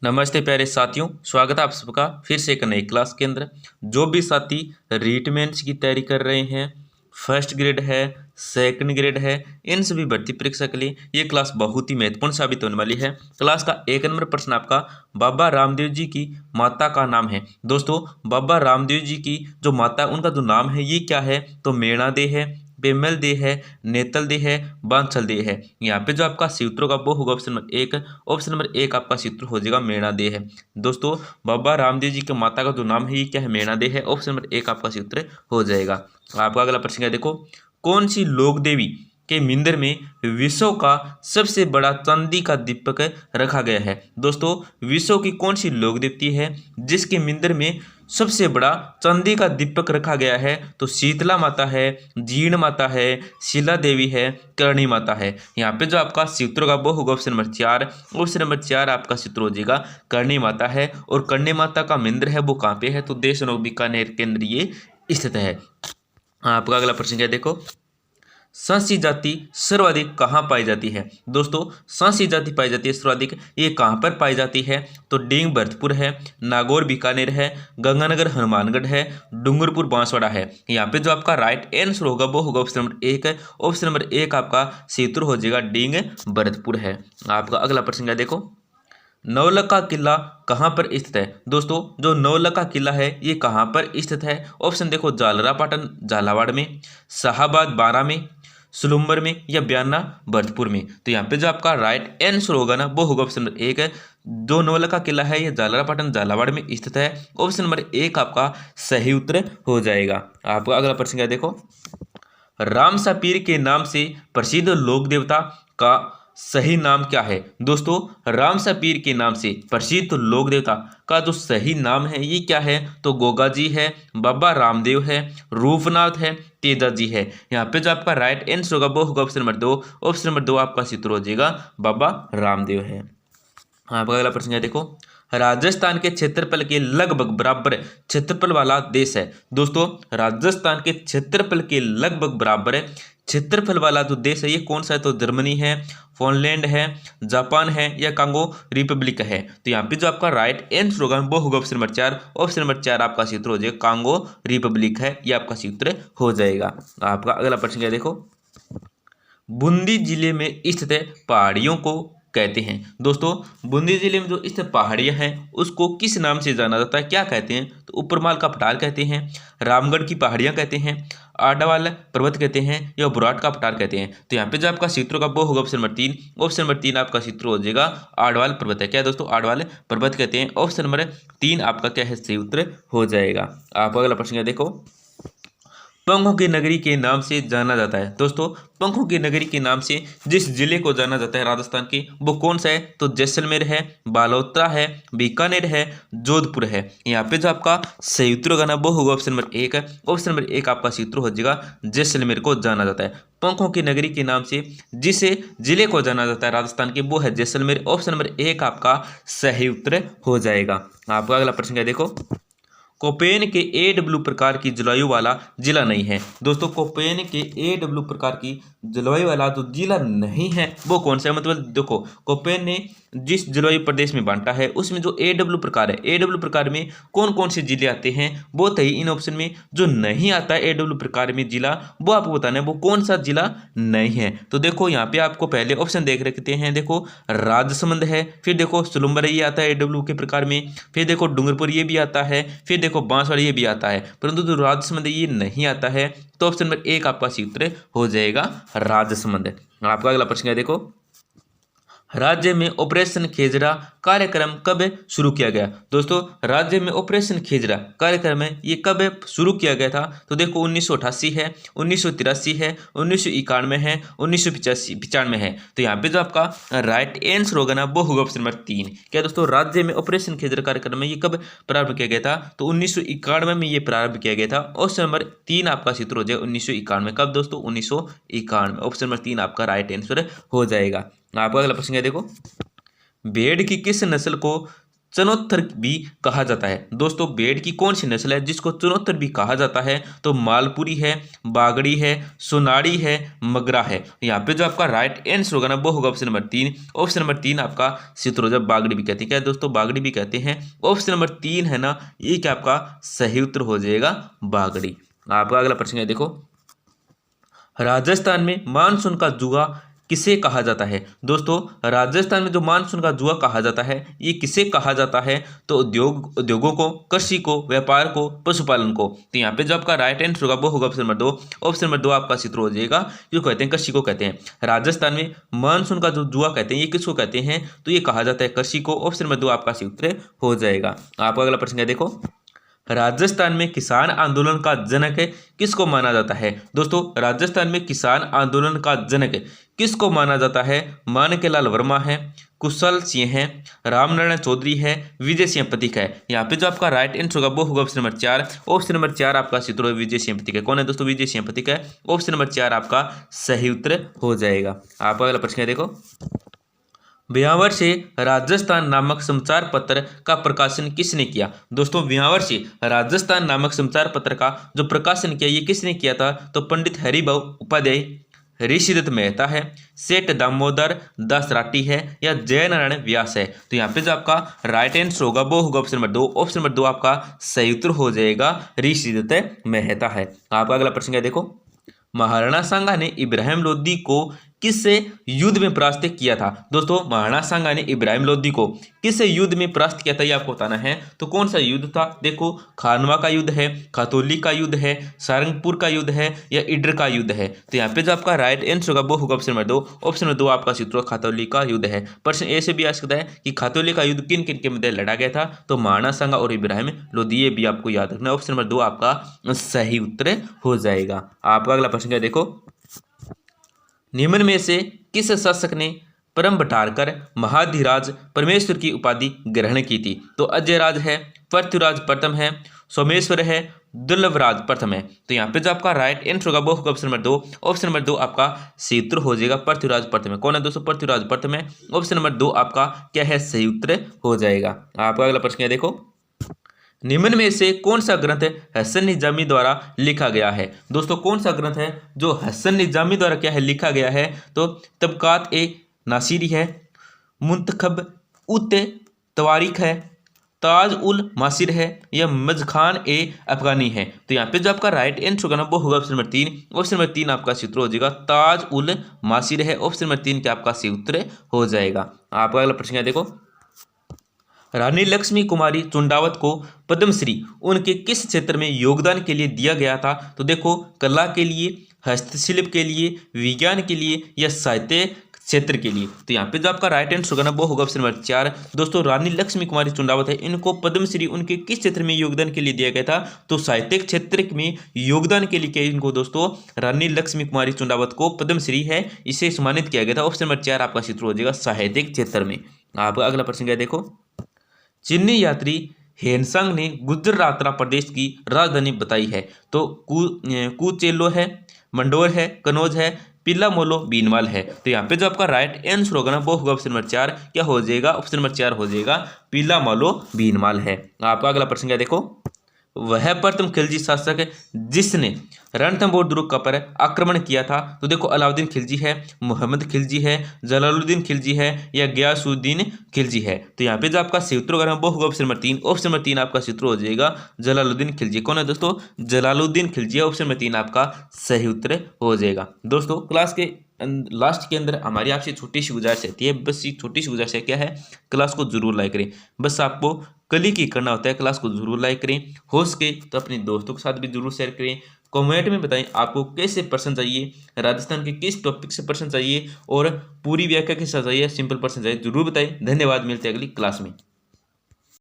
नमस्ते प्यारे साथियों, स्वागत है आप सबका फिर से एक नई क्लास के अंदर। जो भी साथी रीट मेंस की तैयारी कर रहे हैं, फर्स्ट ग्रेड है, सेकंड ग्रेड है, इन सभी भर्ती परीक्षा के लिए ये क्लास बहुत ही महत्वपूर्ण साबित होने वाली है। क्लास का 1 नंबर प्रश्न आपका बाबा रामदेव जी की माता का नाम है। दोस्तों, बाबा रामदेव जी की जो माता, उनका जो नाम है ये क्या है? तो मेणा दे है, बेमल दे है, नेतल दे है, बांछल दे है। यहाँ पे जो आपका सूत्र होगा वो होगा ऑप्शन नंबर 1। ऑप्शन नंबर 1 आपका सूत्र हो जाएगा मेणा दे है। दोस्तों, बाबा रामदेव जी के माता का जो नाम है ये क्या है? मेणा दे है। ऑप्शन नंबर 1 आपका सूत्र हो जाएगा। आपका अगला प्रश्न क्या है, देखो। कौन सी लोक देवी के मंदिर में विश्व का सबसे बड़ा चांदी का दीपक रखा गया है? दोस्तों, विश्व की कौन सी लोक देवती है जिसके मंदिर में सबसे बड़ा चांदी का दीपक रखा गया है? तो शीतला माता है, जीण माता है, शिला देवी है, करणी माता है। यहाँ पे जो आपका सूत्र होगा वो होगा ऑप्शन नंबर 4। ऑप्शन नंबर 4 आपका सूत्र हो जाएगा करणी माता है। और करणी माता का मंदिर है वो कहाँ पे है? तो देशनोक बीकानेर के अंदर ये स्थित है। आपका अगला प्रश्न क्या है, देखो। सांसी जाति सर्वाधिक कहाँ पाई जाती है? दोस्तों, सांसी जाति पाई जाती है सर्वाधिक, ये कहाँ पर पाई जाती है? तो डींग भरतपुर है, नागौर बीकानेर है, गंगानगर हनुमानगढ़ है, डूंगरपुर बांसवाड़ा है। यहाँ पे जो आपका राइट आंसर होगा वो होगा ऑप्शन नंबर 1 है। ऑप्शन नंबर 1 आपका सूत्र हो जाएगा डींग भरतपुर है। आपका अगला प्रश्न क्या, देखो। नवलखा किला कहाँ पर स्थित है? दोस्तों, जो नवलखा किला है ये कहाँ पर स्थित है? ऑप्शन देखो, जालरापाटन झालावाड़ में, शाहाबाद बारा में, सुलुम्बर में, या बयाना भरतपुर में। तो यहाँ पे जो आपका राइट आंसर होगा ना वो होगा ऑप्शन नंबर 1 है। जो नवलखा किला है ये जालरापाटन झालावाड़ में स्थित है। ऑप्शन नंबर 1 आपका सही उत्तर हो जाएगा। आपका अगला प्रश्न क्या है, देखो। रामसा पीर के नाम से प्रसिद्ध लोक देवता का सही नाम क्या है? दोस्तों, रामसा पीर के नाम से प्रसिद्ध लोक देवता का जो सही नाम है ये क्या है? तो गोगा जी है, बाबा रामदेव है, रूपनाथ है, तेजा जी है। यहाँ पे जो आपका राइट आंसर होगा वो होगा ऑप्शन नंबर 2। ऑप्शन नंबर 2 आपका सूत्र हो जाएगा बाबा रामदेव है। आपका अगला प्रश्न है, देखो। राजस्थान के क्षेत्रफल के लगभग बराबर क्षेत्रफल वाला देश है? दोस्तों, राजस्थान के क्षेत्रफल के लगभग बराबर क्षेत्रफल वाला जो देश है ये कौन सा है? तो जर्मनी है, फिनलैंड है, जापान है, या कांगो रिपब्लिक है। तो यहाँ पे जो आपका राइट आंसर होगा वो होगा ऑप्शन नंबर 4। ऑप्शन नंबर 4 आपका सूत्र हो जाएगा कांगो रिपब्लिक है, ये आपका सूत्र हो जाएगा। आपका अगला प्रश्न क्या है, देखो। बूंदी जिले में स्थित पहाड़ियों को कहते हैं? दोस्तों, बूंदी जिले में जो स्थित पहाड़ियां हैं उसको किस नाम से जाना जाता है? क्या कहते हैं? तो ऊपरमाल का पठार कहते हैं, रामगढ़ की पहाड़ियां कहते हैं, आडावाल पर्वत कहते हैं, या बुराट का पठार कहते हैं। तो यहाँ पे जो आपका सूत्र होगा वो होगा ऑप्शन नंबर 3। ऑप्शन नंबर 3 आपका सूत्र हो जाएगा आडवाल पर्वत है। क्या है दोस्तों? आडवाल पर्वत कहते हैं। ऑप्शन नंबर 3 आपका क्या है? सही उत्तर हो जाएगा। आप अगला प्रश्न क्या, देखो। पंखों की नगरी के नाम से जाना जाता है? दोस्तों, पंखों की नगरी के नाम से जिस जिले को जाना जाता है राजस्थान के, वो कौन सा है? तो जैसलमेर है, बालोतरा है, बीकानेर है, जोधपुर है। यहाँ पे जो आपका सही उत्तर होगा ना वो होगा ऑप्शन नंबर 1 है। ऑप्शन नंबर 1 आपका सूत्र हो जाएगा जैसलमेर को जाना जाता है। पंखों की नगरी के नाम से जिसे जिले को जाना जाता है राजस्थान के वो है जैसलमेर। ऑप्शन नंबर 1 आपका सही उत्तर हो जाएगा। आपका अगला प्रश्न क्या है, देखो। कोपेन के AW प्रकार की जलवायु वाला जिला नहीं है? दोस्तों, कोपेन के AW प्रकार की जलवायु वाला जो जिला नहीं है वो कौन सा है? मतलब देखो, कोपेन ने जिस जलवायु प्रदेश में बांटा है उसमें जो AW प्रकार है, AW प्रकार में कौन कौन से जिले आते हैं वो थे इन ऑप्शन में। जो नहीं आता है AW प्रकार में जिला वो आपको बताना है वो कौन सा जिला नहीं है। तो देखो, यहाँ पे आपको पहले ऑप्शन देख रखते हैं। देखो, राजसमंद है, फिर देखो सुलुम्बर ये आता है AW के प्रकार में, फिर देखो डूंगरपुर ये भी आता है, फिर देखो बांसवाड़ा ये भी आता है, परंतु जो राजसमंद ये नहीं आता है। तो ऑप्शन नंबर 1 आपका सूत्र हो जाएगा राजसमंद। आपका अगला प्रश्न है, देखो। राज्य में ऑपरेशन खेजरा कार्यक्रम कब शुरू किया गया? दोस्तों, राज्य में ऑपरेशन खेजरा कार्यक्रम है ये कब शुरू किया गया था? तो देखो, 1988 है, 1983 है, 1991 है, 1995 है। तो यहाँ पे जो आपका राइट आंसर होगा ना वो होगा ऑप्शन नंबर 3। क्या दोस्तों, राज्य में ऑपरेशन खेजरा कार्यक्रम है ये कब प्रारंभ किया गया था? तो 1991 में ये प्रारंभ किया गया था। ऑप्शन नंबर 3 आपका सूत्र हो जाएगा 1991। कब दोस्तों? 1991। ऑप्शन नंबर 3 आपका राइट आंसर हो जाएगा। आपका अगला प्रश्न है, देखो। भेड़ की किस नस्ल को चनोत्तर भी कहा जाता है। दोस्तों भेड़ की कौन सी नस्ल है जिसको चनोत्तर भी कहा जाता है? तो मालपुरी है, बागड़ी है, सोनाड़ी है, मगरा है। यहाँ पे जो आपका राइट आंसर होगा ना वो होगा ऑप्शन नंबर 3। ऑप्शन नंबर 3 आपका सित्रोजा बागड़ी भी कहते हैं। क्या है दोस्तों? बागड़ी भी कहते हैं। ऑप्शन नंबर 3 है ना, ये क्या आपका सही उत्तर हो जाएगा, बागड़ी। आपका अगला प्रश्न है, देखो राजस्थान में मानसून का जुआ किसे कहा जाता है? दोस्तों राजस्थान में जो मानसून का जुआ कहा जाता है ये किसे कहा जाता है? तो उद्योगों को, कृषि को, व्यापार को, पशुपालन को। तो यहाँ पे जो आपका राइट आंसर होगा वो होगा ऑप्शन नंबर 2। ऑप्शन नंबर 2 आपका सूत्र हो जाएगा। जो कहते हैं कृषि को कहते हैं। राजस्थान में मानसून का जो जुआ कहते हैं ये किसको कहते हैं? तो ये कहा जाता है कृषि को। ऑप्शन नंबर 2 आपका सूत्र हो जाएगा। आपका अगला प्रश्न है, देखो राजस्थान में किसान आंदोलन का जनक किसको माना जाता है? दोस्तों राजस्थान में किसान आंदोलन का जनक किसको माना जाता है? माणिक्यलाल वर्मा है, कुशल सिंह है, रामनारायण चौधरी है, विजय सिंह पथिक है। यहाँ पे जो आपका राइट आंसर होगा वो होगा ऑप्शन नंबर 4। ऑप्शन नंबर 4 आपका सूत्र विजय सिंह पथिक है। कौन है दोस्तों? विजय सिंह पथिक है। ऑप्शन नंबर 4 आपका सही उत्तर हो जाएगा। आपका अगला प्रश्न है, देखो ब्यावर से राजस्थान नामक समाचार पत्र का प्रकाशन किसने किया? दोस्तों ब्यावर से राजस्थान नामक समाचार पत्र का जो प्रकाशन किया ये किसने किया था? तो पंडित हरिभाऊ उपाध्याय, ऋषिदत्त मेहता है, सेठ दामोदर दास राठी है, या जय नारायण व्यास है। तो यहाँ पे जो आपका राइट आंसर होगा वो होगा ऑप्शन नंबर 2। ऑप्शन नंबर 2 आपका सही उत्तर हो जाएगा, ऋषिदत्त मेहता है। आपका अगला प्रश्न है, देखो महाराणा सांगा ने इब्राहिम लोदी को किस युद्ध में परास्त किया था? दोस्तों महाराणा सांगा ने इब्राहिम लोदी को किस युद्ध में परास्त किया था ये आपको बताना है। तो कौन सा युद्ध था? देखो खानवा का युद्ध है, खतौली का युद्ध है, सारंगपुर का युद्ध है, या ईडर का युद्ध है। तो यहाँ पे जो आपका राइट आंसर होगा वो होगा ऑप्शन नंबर 2। ऑप्शन नंबर 2 आपका सूत्र खतौली का युद्ध है। प्रश्न ए से भी आ सकता है कि खतौली का युद्ध किन किन के मध्य लड़ा गया था? तो महाराणा सांगा और इब्राहिम लोदी, ये भी आपको याद रखना है। ऑप्शन नंबर 2 आपका सही उत्तर हो जाएगा। आपका अगला प्रश्न है, देखो निम्न में से किस शासक ने परम बटारकर महाधिराज परमेश्वर की उपाधि ग्रहण की थी? तो अजयराज है, पृथ्वीराज प्रथम है, सोमेश्वर है, दुर्लभराज प्रथम है। तो यहाँ पे जो आपका राइट आंसर होगा वो होगा ऑप्शन नंबर 2। ऑप्शन नंबर 2 आपका सही उत्तर हो जाएगा, पृथ्वीराज प्रथम है। कौन है दोस्तों? पृथ्वीराज प्रथम है। ऑप्शन नंबर 2 आपका क्या है, सही उत्तर हो जाएगा। आपका अगला प्रश्न है, देखो निम्न में से कौन सा ग्रंथ हसन निजामी द्वारा लिखा गया है? दोस्तों कौन सा ग्रंथ है जो हसन निजामी द्वारा क्या है लिखा गया है? तो तबकात ए नासिरी है, मुंतखब उत तवारीख है, ताज उल मासिर है, या मजखान ए अफगानी है। तो यहाँ पे जो आपका राइट आंसर होगा ना वो होगा ऑप्शन नंबर 3। ऑप्शन नंबर 3 आपका सूत्र हो जाएगा, ताज उल मासिर है। ऑप्शन नंबर 3 क्या आपका सही उत्तर हो जाएगा। आपका अगला प्रश्न है, देखो रानी लक्ष्मी कुमारी चुंडावत को पद्मश्री उनके किस क्षेत्र में योगदान के लिए दिया गया था? तो देखो कला के लिए, हस्तशिल्प के लिए, विज्ञान के लिए, या साहित्य क्षेत्र के लिए। तो यहाँ पे जो आपका राइट आंसर होगा ना वो होगा ऑप्शन नंबर 4। दोस्तों रानी लक्ष्मी कुमारी चुंडावत है, इनको पद्मश्री उनके किस क्षेत्र में योगदान के लिए दिया गया था? तो साहित्यिक क्षेत्र में योगदान के लिए क्या इनको दोस्तों रानी लक्ष्मी कुमारी चुंडावत को पद्मश्री है, इसे सम्मानित किया गया था। ऑप्शन नंबर 4 आपका सूत्र हो जाएगा, साहित्यिक क्षेत्र में। आपका अगला प्रश्न क्या, देखो चीनी यात्री हेनसांग ने गुजरात प्रदेश की राजधानी बताई है। तो कुचेलो है, मंडोर है, कनौज है, पिल्लामोलो बीनवाल है। तो यहाँ पे जो आपका राइट आंसर होगा ना वो होगा ऑप्शन नंबर 4। क्या हो जाएगा? ऑप्शन नंबर 4 हो जाएगा, पिल्लामोलो बीनवाल है। आपका अगला प्रश्न क्या, देखो वह प्रथम खिलजी शासक जिसने रणथंभौर दुर्ग पर आक्रमण किया था? तो देखो अलाउद्दीन खिलजी है, मोहम्मद खिलजी है, जलालुद्दीन खिलजी है, या गयासुद्दीन खिलजी है। तो यहाँ पे जो आपका सूत्र होगा वो होगा ऑप्शन नंबर 3। ऑप्शन नंबर 3 आपका सूत्र हो जाएगा, जलालुद्दीन खिलजी। कौन है दोस्तों? जलालुद्दीन खिलजी है। ऑप्शन नंबर 3 आपका सही उत्तर हो जाएगा। दोस्तों क्लास के लास्ट के अंदर हमारी आपसे छोटी सी गुजारिश रहती है, बस ये छोटी सी गुजारिश है क्या है, क्लास को जरूर लाइक करें। बस आपको क्लिक ही करना होता है, क्लास को जरूर लाइक करें, हो सके तो अपने दोस्तों के साथ भी जरूर शेयर करें। कमेंट में बताएं आपको कैसे प्रश्न चाहिए, राजस्थान के किस टॉपिक से प्रश्न चाहिए, और पूरी व्याख्या के साथ चाहिए, सिंपल प्रश्न चाहिए, जरूर बताएं। धन्यवाद, मिलते हैं अगली क्लास में।